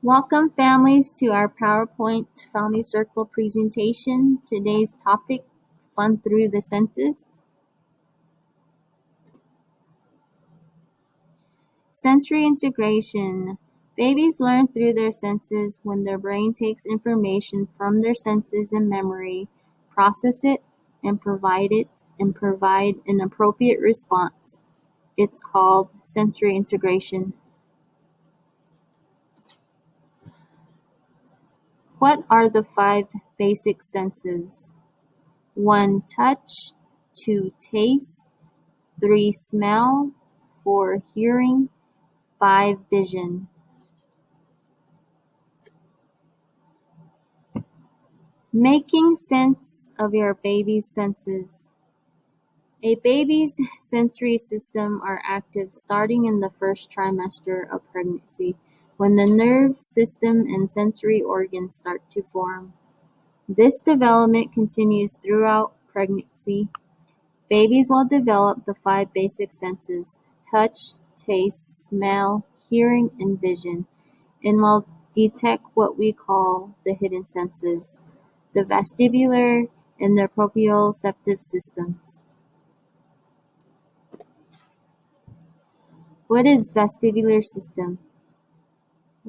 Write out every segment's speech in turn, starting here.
Welcome families to our PowerPoint Family Circle presentation. Today's topic, fun through the senses. Sensory integration. Babies learn through their senses when their brain takes information from their senses and memory, process it, and provide an appropriate response. It's called sensory integration. What are the 5 basic senses? 1. Touch. 2. Taste. 3. Smell. 4. Hearing. 5. Vision. Making sense of your baby's senses. A baby's sensory system are active starting in the first trimester of pregnancy, when the nerve system and sensory organs start to form. This development continues throughout pregnancy. Babies will develop the 5 basic senses: touch, taste, smell, hearing, and vision, and will detect what we call the hidden senses, the vestibular and the proprioceptive systems. What is vestibular system?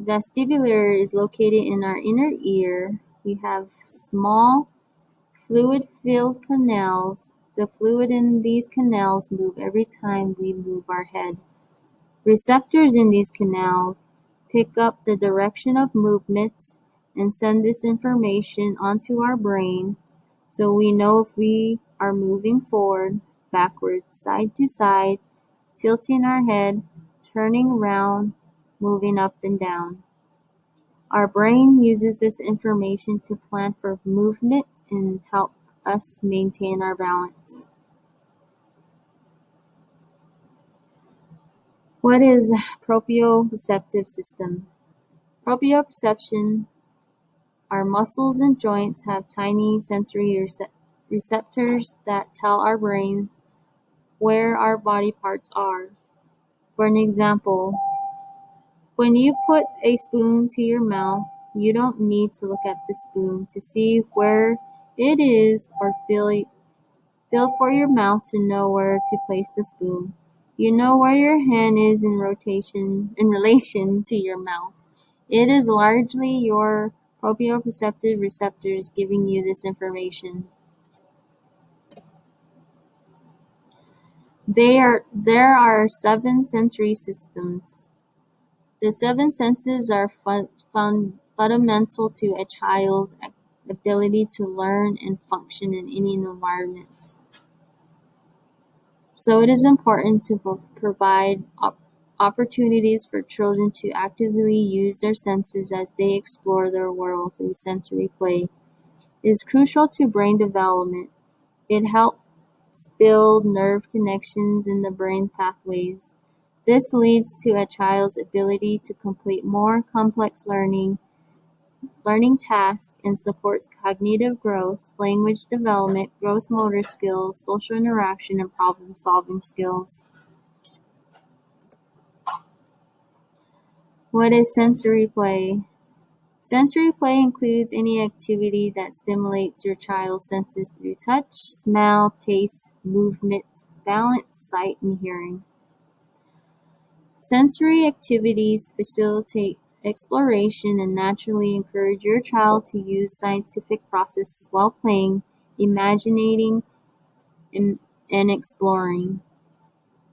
Vestibular is located in our inner ear. We have small fluid-filled canals. The fluid in these canals move every time we move our head. Receptors in these canals pick up the direction of movement and send this information onto our brain so we know if we are moving forward, backwards, side to side, tilting our head, turning around, moving up and down. Our brain uses this information to plan for movement and help us maintain our balance. What is proprioceptive system? Proprioception, our muscles and joints have tiny sensory receptors that tell our brains where our body parts are. For an example, when you put a spoon to your mouth, you don't need to look at the spoon to see where it is or feel for your mouth to know where to place the spoon. You know where your hand is in relation to your mouth. It is largely your proprioceptive receptors giving you this information. There are 7 sensory systems. The 7 senses are fundamental to a child's ability to learn and function in any environment. So it is important to provide opportunities for children to actively use their senses as they explore their world through sensory play. It is crucial to brain development. It helps build nerve connections in the brain pathways. This leads to a child's ability to complete more complex learning tasks and supports cognitive growth, language development, gross motor skills, social interaction, and problem-solving skills. What is sensory play? Sensory play includes any activity that stimulates your child's senses through touch, smell, taste, movement, balance, sight, and hearing. Sensory activities facilitate exploration and naturally encourage your child to use scientific processes while playing, imagining, and exploring.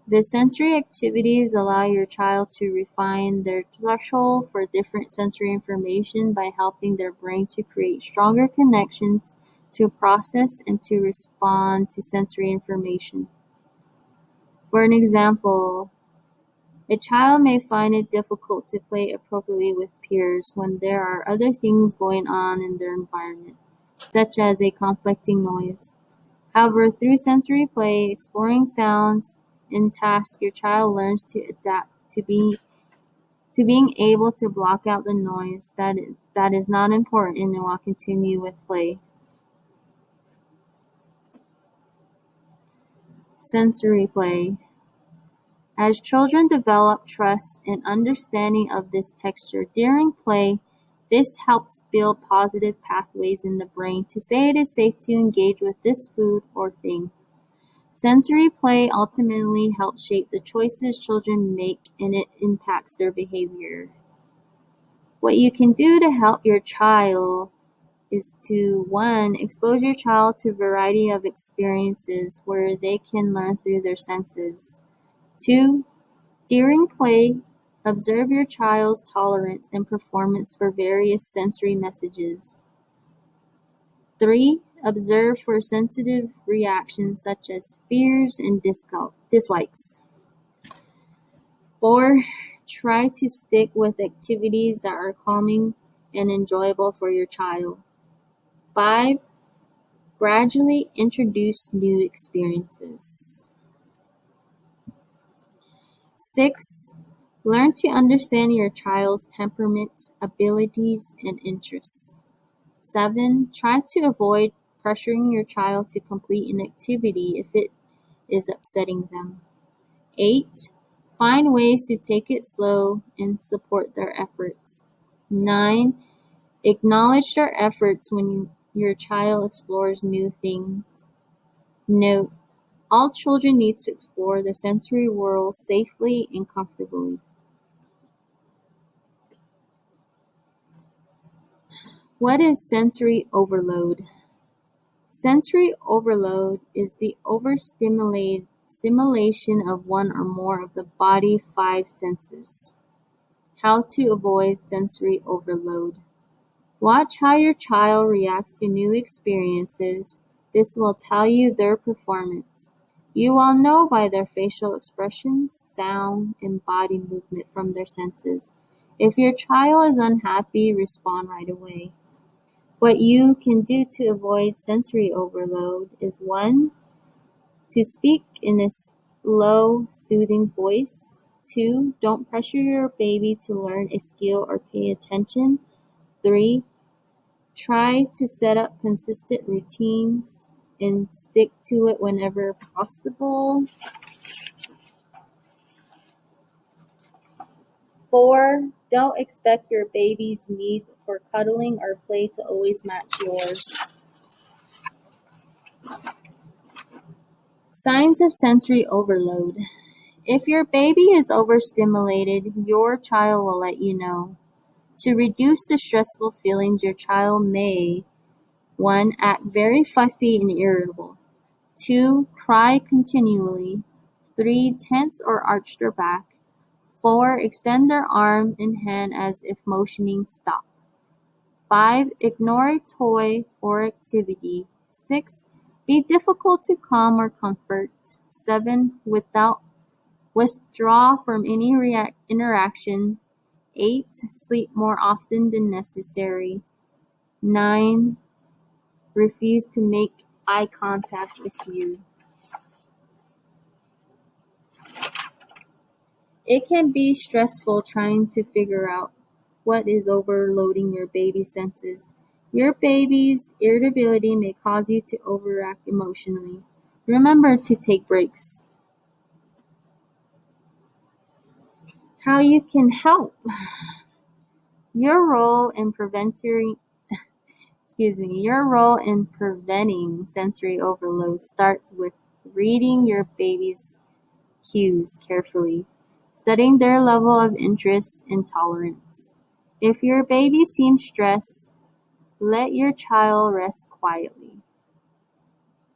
The sensory activities allow your child to refine their threshold for different sensory information by helping their brain to create stronger connections to process and to respond to sensory information. For an example, a child may find it difficult to play appropriately with peers when there are other things going on in their environment, such as a conflicting noise. However, through sensory play, exploring sounds, and tasks, your child learns to adapt to being able to block out the noise that is not important and will continue with play. Sensory play. As children develop trust and understanding of this texture during play, this helps build positive pathways in the brain to say it is safe to engage with this food or thing. Sensory play ultimately helps shape the choices children make, and it impacts their behavior. What you can do to help your child is to, one, expose your child to a variety of experiences where they can learn through their senses. Two, during play, observe your child's tolerance and performance for various sensory messages. 3. Observe for sensitive reactions such as fears and dislikes. 4. Try to stick with activities that are calming and enjoyable for your child. 5. Gradually introduce new experiences. 6. Learn to understand your child's temperament, abilities, and interests. 7. Try to avoid pressuring your child to complete an activity if it is upsetting them. 8. Find ways to take it slow and support their efforts. 9. Acknowledge their efforts when your child explores new things. Note, all children need to explore the sensory world safely and comfortably. What is sensory overload? Sensory overload is the overstimulation of one or more of the body's 5 senses. How to avoid sensory overload. Watch how your child reacts to new experiences. This will tell you their performance. You will know by their facial expressions, sound, and body movement from their senses. If your child is unhappy, respond right away. What you can do to avoid sensory overload is 1. To speak in a low, soothing voice. 2. Don't pressure your baby to learn a skill or pay attention. 3. Try to set up consistent routines and stick to it whenever possible. 4. Don't expect your baby's needs for cuddling or play to always match yours. Signs of sensory overload. If your baby is overstimulated, your child will let you know. To reduce the stressful feelings, your child may 1. Act very fussy and irritable. 2. Cry continually. 3. Tense or arch their back. 4. Extend their arm and hand as if motioning stop. 5. Ignore a toy or activity. 6. Be difficult to calm or comfort. 7. Withdraw from any interaction. 8. Sleep more often than necessary. 9. Refuse to make eye contact with you. It can be stressful trying to figure out what is overloading your baby's senses. Your baby's irritability may cause you to overact emotionally. Remember to take breaks. How you can help. Your role in preventing sensory overload starts with reading your baby's cues carefully, studying their level of interest and tolerance. If your baby seems stressed, let your child rest quietly.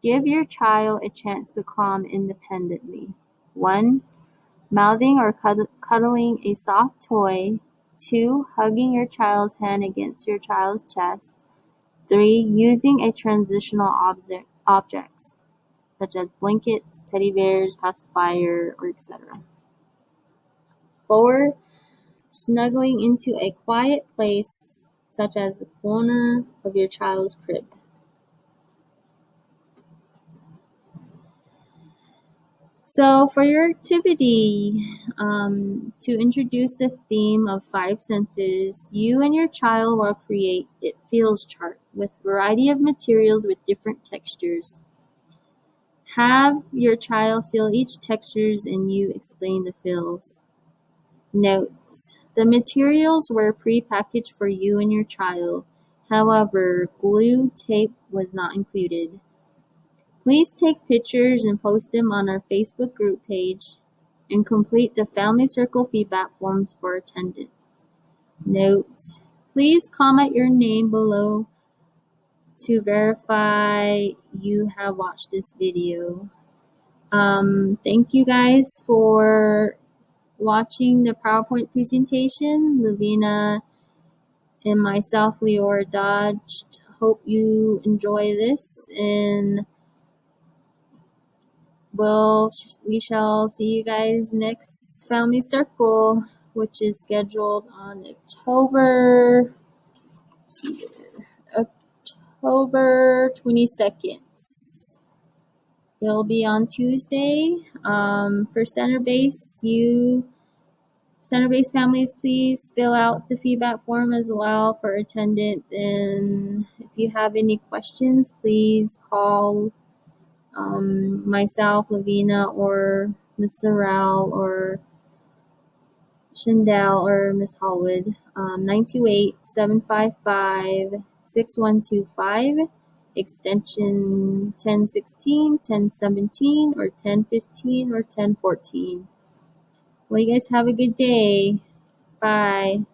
Give your child a chance to calm independently. 1. Mouthing or cuddling a soft toy. 2. Hugging your child's hand against your child's chest. 3. Using a transitional objects, such as blankets, teddy bears, pacifier, or etc. 4. Snuggling into a quiet place, such as the corner of your child's crib. So for your activity, to introduce the theme of 5 senses, you and your child will create It Feels chart with variety of materials with different textures. Have your child fill each textures and you explain the fills. Notes. The materials were pre-packaged for you and your child. However, glue tape was not included. Please take pictures and post them on our Facebook group page and complete the Family Circle feedback forms for attendance. Note. Please comment your name below to verify you have watched this video. Thank you guys for watching the PowerPoint presentation. Lavina and myself, Leora Dodge, hope you enjoy this, and we shall see you guys next Family Circle, which is scheduled on October 22nd. It'll be on Tuesday. For center base families, please fill out the feedback form as well for attendance. And if you have any questions, please call myself, Lavina, or Miss Sorrell, or Shindell, or Miss Hallwood. 928-755-6125, extension 1016, 1017, or 1015, or 1014. Well, you guys have a good day. Bye.